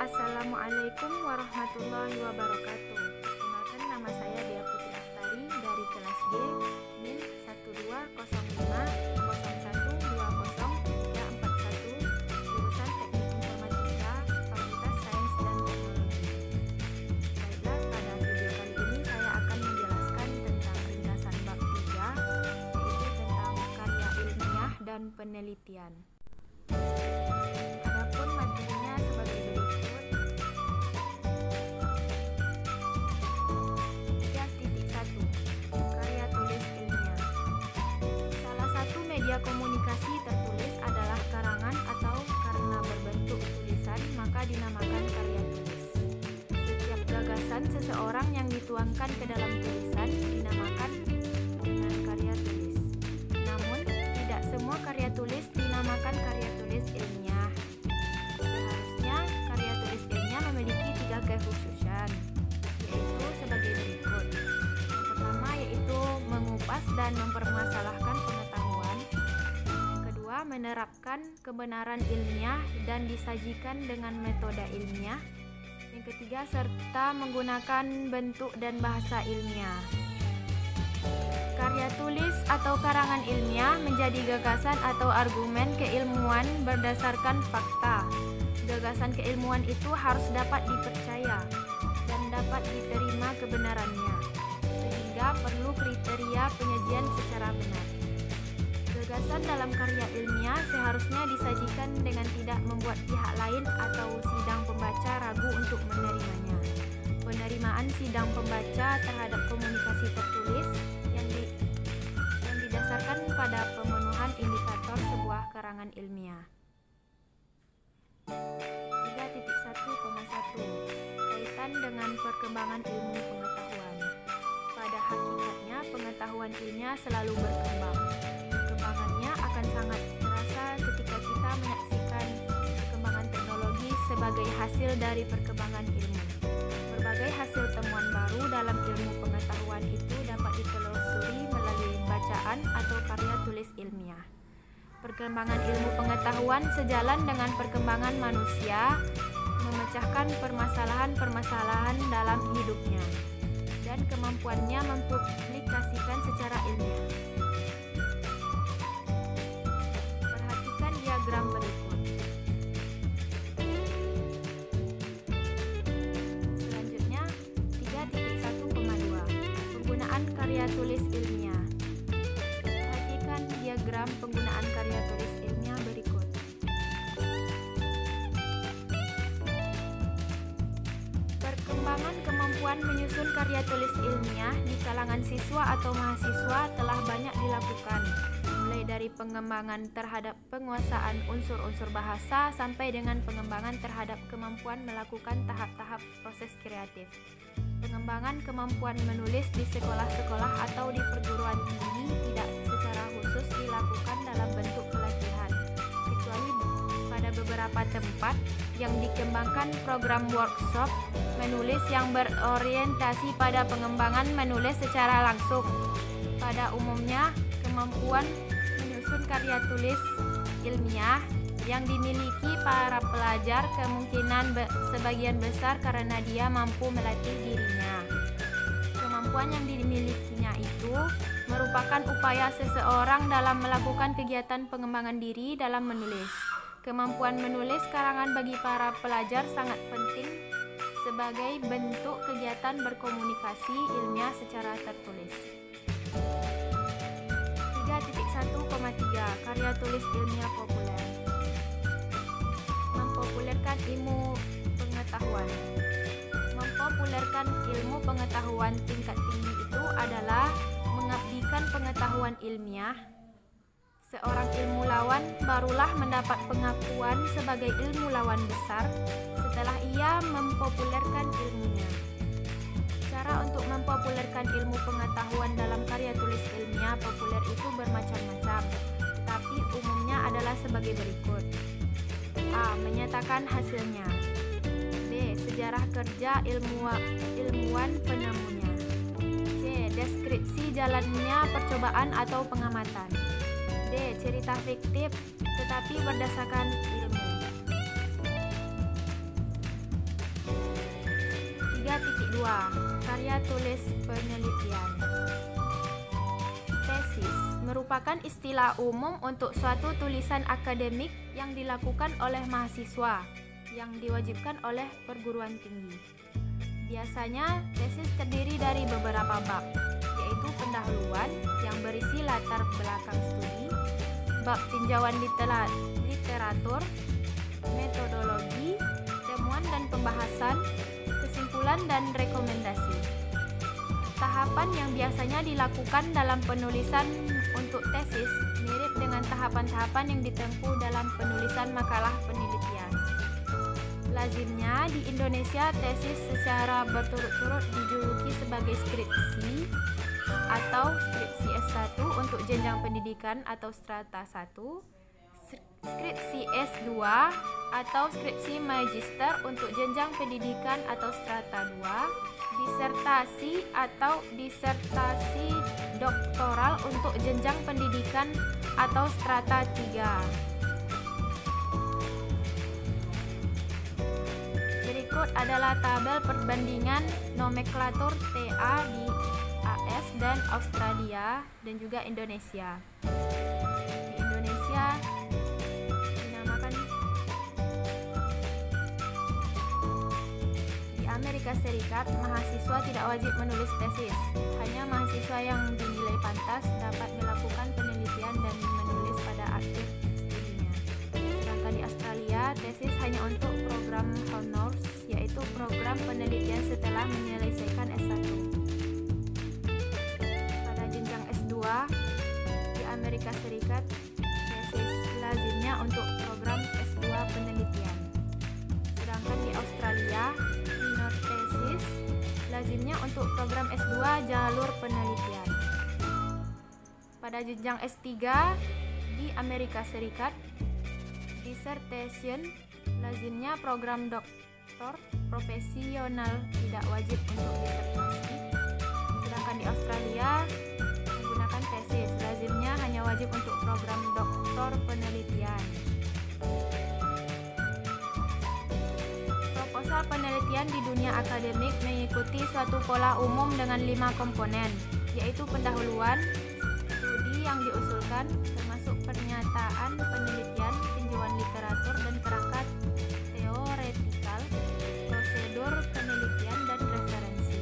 Assalamualaikum warahmatullahi wabarakatuh. Perkenalkan, nama saya Dea Putri Aftari dari kelas G, NIM 1205001203341, jurusan Teknik Informatika, Fakultas Sains dan Teknologi. Baiklah, pada video kali ini saya akan menjelaskan tentang ringkasan bab 3, yaitu tentang karya ilmiah dan penelitian. Adapun materinya sebagai berikut. 3.1 Karya tulis ilmiah. Salah satu media komunikasi tertulis adalah karangan atau karena berbentuk tulisan maka dinamakan karya tulis. Setiap gagasan seseorang yang dituangkan ke dalam tulisan dinamakan dengan karya tulis. Namun, tidak semua karya tulis dinamakan karya tulis ilmiah. Seharusnya karya tulis ilmiah memiliki 3 kekhususan, yaitu sebagai berikut. Yang pertama yaitu mengupas dan mempermasalahkan pengetahuan. Yang kedua, menerapkan kebenaran ilmiah dan disajikan dengan metode ilmiah. Yang ketiga, serta menggunakan bentuk dan bahasa ilmiah. Karya tulis atau karangan ilmiah menjadi gagasan atau argumen keilmuan berdasarkan fakta. Gagasan keilmuan itu harus dapat dipercaya dan dapat diterima kebenarannya, sehingga perlu kriteria penyajian secara benar. Gagasan dalam karya ilmiah seharusnya disajikan dengan tidak membuat pihak lain atau sidang pembaca ragu untuk menerimanya. Penerimaan sidang pembaca terhadap komunikasi tertulis yang didasarkan pada pemenuhan indikator sebuah karangan ilmiah. 3.1,1 Kaitan dengan perkembangan ilmu pengetahuan. Pada hakikatnya, pengetahuan ilmiah selalu berkembang. Perkembangannya akan sangat terasa ketika kita menyaksikan perkembangan teknologi sebagai hasil dari perkembangan ilmu. Berbagai hasil temuan baru dalam ilmu pengetahuan itu dapat ditelusuri melalui bacaan atau karya tulis ilmiah. Perkembangan ilmu pengetahuan sejalan dengan perkembangan manusia memecahkan permasalahan-permasalahan dalam hidupnya dan kemampuannya mempublikasikan secara ilmiah. Perhatikan diagram berikut. Selanjutnya, 3.1,2 Penggunaan karya tulis ilmiah. Perhatikan diagram penggunaan karya tulis ilmiah berikut. Perkembangan kemampuan menyusun karya tulis ilmiah di kalangan siswa atau mahasiswa telah banyak dilakukan, mulai dari pengembangan terhadap penguasaan unsur-unsur bahasa sampai dengan pengembangan terhadap kemampuan melakukan tahap-tahap proses kreatif. Pengembangan kemampuan menulis di sekolah-sekolah atau di perguruan tinggi tidak secara khusus dilakukan dalam bentuk pelatihan, kecuali pada beberapa tempat yang dikembangkan program workshop menulis yang berorientasi pada pengembangan menulis secara langsung. Pada umumnya, kemampuan menyusun karya tulis ilmiah yang dimiliki para pelajar kemungkinan sebagian besar karena dia mampu melatih dirinya. Kemampuan yang dimilikinya itu merupakan upaya seseorang dalam melakukan kegiatan pengembangan diri dalam menulis. Kemampuan menulis karangan bagi para pelajar sangat penting sebagai bentuk kegiatan berkomunikasi ilmiah secara tertulis. 3.1,3 Karya tulis ilmiah populer. Mempopulerkan ilmu pengetahuan. Mempopulerkan ilmu pengetahuan tingkat tinggi itu adalah mengabdikan pengetahuan ilmiah. Seorang ilmuwan barulah mendapat pengakuan sebagai ilmuwan besar setelah ia mempopulerkan ilmunya. Cara untuk mempopulerkan ilmu pengetahuan dalam karya tulis ilmiah populer itu bermacam-macam, tetapi umumnya adalah sebagai berikut. A. Menyatakan hasilnya. B. Sejarah kerja ilmuwan penemunya. C. Deskripsi jalannya percobaan atau pengamatan. D. Cerita fiktif tetapi berdasarkan ilmu. 2. Karya tulis penelitian. Tesis merupakan istilah umum untuk suatu tulisan akademik yang dilakukan oleh mahasiswa yang diwajibkan oleh perguruan tinggi. Biasanya, tesis terdiri dari beberapa bab, yaitu pendahuluan yang berisi latar belakang studi, bab tinjauan literatur, metodologi, temuan dan pembahasan, kesimpulan dan rekomendasi. Tahapan yang biasanya dilakukan dalam penulisan untuk tesis mirip dengan tahapan-tahapan yang ditempuh dalam penulisan makalah penelitian. Lazimnya di Indonesia tesis secara berturut-turut dijuluki sebagai skripsi atau skripsi S1 untuk jenjang pendidikan atau strata 1, skripsi S2 atau skripsi magister untuk jenjang pendidikan atau strata 2, disertasi atau disertasi doktoral untuk jenjang pendidikan atau strata 3. Berikut adalah tabel perbandingan nomenklatur TA di AS dan Australia dan juga Indonesia. Di Indonesia dinamakan, di Amerika Serikat mahasiswa tidak wajib menulis tesis. Hanya mahasiswa yang dinilai pantas dapat melakukan penelitian dan menulis pada akhir studinya. Sedangkan di Australia, tesis hanya untuk program honors, yaitu program penelitian setelah menyelesaikan S1. Pada jenjang S2 di Amerika Serikat, tesis lazimnya untuk program S2 penelitian. Sedangkan di Australia, minor tesis lazimnya untuk program S2 jalur penelitian. Pada jenjang S3 di Amerika Serikat, dissertation lazimnya program doktor profesional, tidak wajib untuk disertasi. Sedangkan di Australia menggunakan tesis, lazimnya hanya wajib untuk program doktor penelitian. Proposal penelitian di dunia akademik mengikuti suatu pola umum dengan 5 komponen, yaitu pendahuluan, studi yang diusulkan, termasuk pernyataan penelitian, tinjauan literatur dan kerangka teoretikal, prosedur penelitian dan referensi.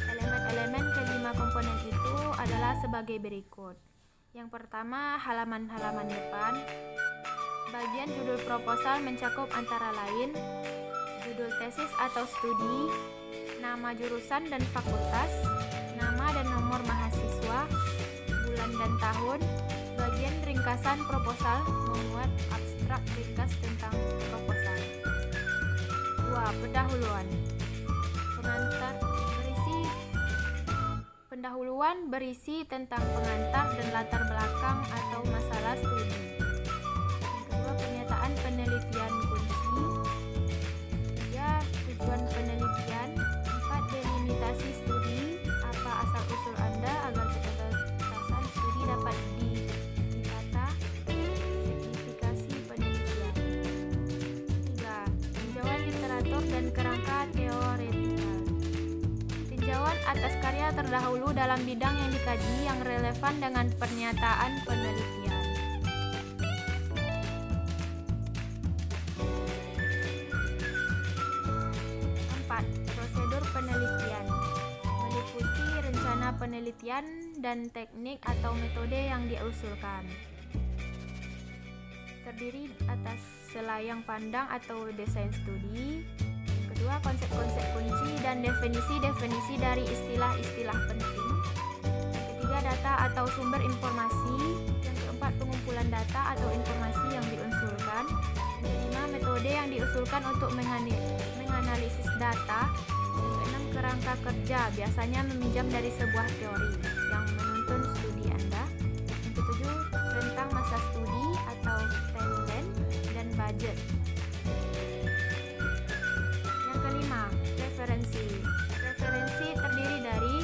Elemen-elemen kelima komponen itu adalah sebagai berikut. Yang pertama, halaman-halaman depan. Bagian judul proposal mencakup antara lain judul tesis atau studi, nama jurusan dan fakultas, nama dan nomor mahasiswa, bulan dan tahun. Bagian ringkasan proposal memuat abstrak ringkas tentang proposal. 2. Pendahuluan. Pendahuluan berisi tentang pengantar dan latar belakang atau masalah studi. Yang kedua, pernyataan penelitian kunci. 3. Tujuan penelitian. 4. Delimitasi studi. Apa asal-usul Anda agar keterbatasan studi dapat ditata. Signifikasi penelitian. 3. Tinjauan literatur dan kerangka teoretikal. Tinjauan atas karya terdahulu dalam bidang yang dikaji yang relevan dengan pernyataan penelitian. 4. Prosedur penelitian meliputi rencana penelitian dan teknik atau metode yang diusulkan. Terdiri atas selayang pandang atau desain studi. Kedua, konsep-konsep kunci dan definisi-definisi dari istilah-istilah penting. Yang ketiga, data atau sumber informasi. Yang keempat, pengumpulan data atau informasi yang diusulkan. Yang kelima, metode yang diusulkan untuk menganalisis data. Yang keenam, kerangka kerja, biasanya meminjam dari sebuah teori yang menuntun studi Anda. Yang ketujuh, rentang masa studi atau timeline dan budget. Referensi terdiri dari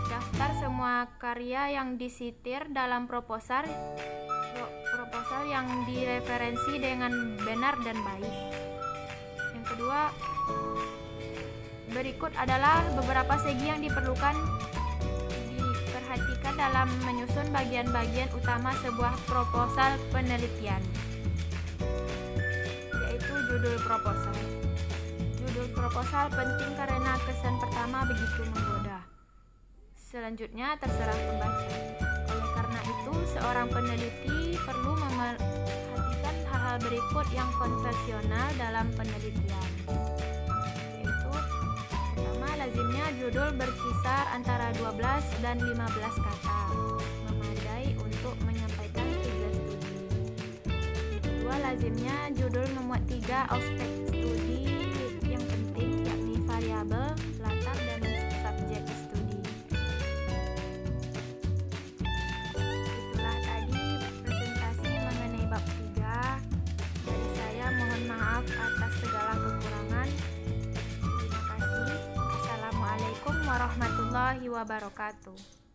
daftar semua karya yang disitir dalam proposal yang direferensi dengan benar dan baik. Yang kedua, Berikut adalah beberapa segi yang diperhatikan dalam menyusun bagian-bagian utama sebuah proposal penelitian, yaitu judul proposal. Judul proposal penting karena kesan pertama begitu menggoda. Selanjutnya terserah pembaca. Oleh karena itu, seorang peneliti perlu memperhatikan hal-hal berikut yang konvensional dalam penelitian, yaitu pertama, lazimnya judul berkisar antara 12 dan 15 kata, memadai untuk menyampaikan tujuan studi. Kedua, lazimnya judul memuat 3 aspek studi yang penting, yakni variabel, latar, dan subjek studi. Itulah tadi presentasi mengenai bab 3. Dari saya mohon maaf atas segala kekurangan. Terima kasih. Assalamualaikum warahmatullahi wabarakatuh.